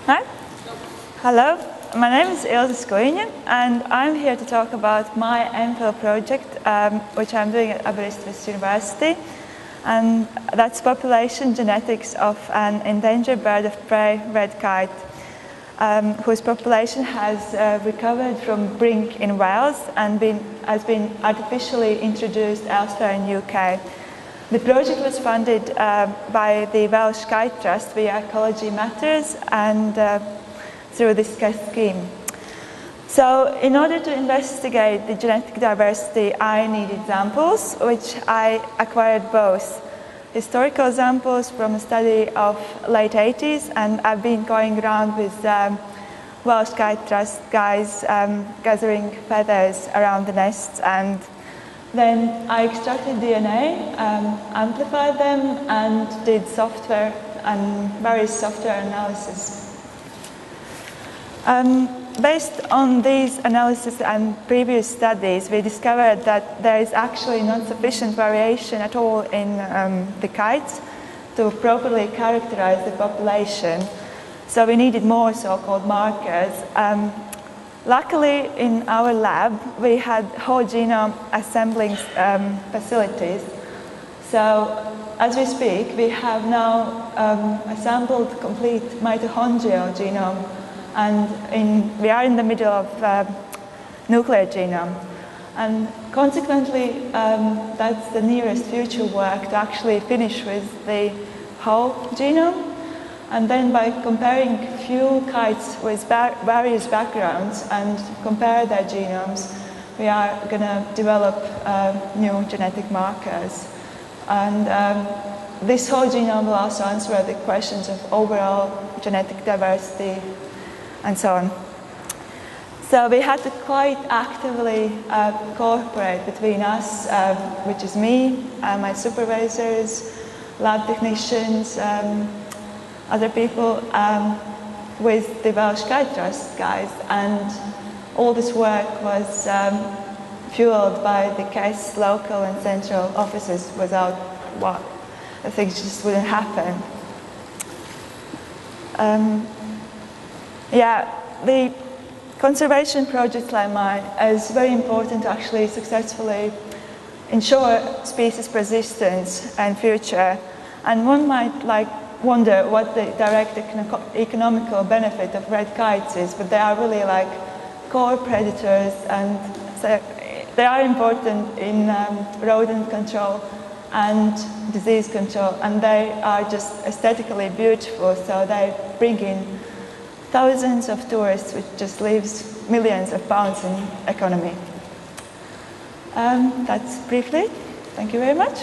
Hi. Hello. My name is Ilze Skujina, and I'm here to talk about my MPhil project, which I'm doing at Blynyddol University, and that's population genetics of an endangered bird of prey, red kite, whose population has recovered from brink in Wales and has been artificially introduced elsewhere in the UK. The project was funded by the Welsh Kite Trust via Ecology Matters and through this KESS scheme. So in order to investigate the genetic diversity, I needed samples, which I acquired both historical samples from a study of late 80s, and I've been going around with Welsh Kite Trust guys gathering feathers around the nests, and then I extracted DNA, amplified them, and did software and various software analysis. Based on these analyses and previous studies, we discovered that there is actually not sufficient variation at all in the kites to properly characterize the population. So we needed more so-called markers. Luckily, in our lab, we had whole genome assembling facilities. So as we speak, we have now assembled complete mitochondrial genome, and we are in the middle of nuclear genome. And consequently, that's the nearest future work to actually finish with the whole genome. And then by comparing few kites with various backgrounds and compare their genomes, we are going to develop new genetic markers. And this whole genome will also answer the questions of overall genetic diversity and so on. So we had to quite actively cooperate between us, which is me, my supervisors, lab technicians, other people, with the Welsh Kite Trust guys, and all this work was fueled by the KESS local and central offices. Without what, I think it just wouldn't happen. The conservation project like mine is very important to actually successfully ensure species persistence and future. And one might wonder what the direct economical benefit of red kites is, but they are really like core predators, and so they are important in rodent control and disease control, and they are just aesthetically beautiful, so they bring in thousands of tourists, which just leaves millions of pounds in economy. That's briefly. Thank you very much.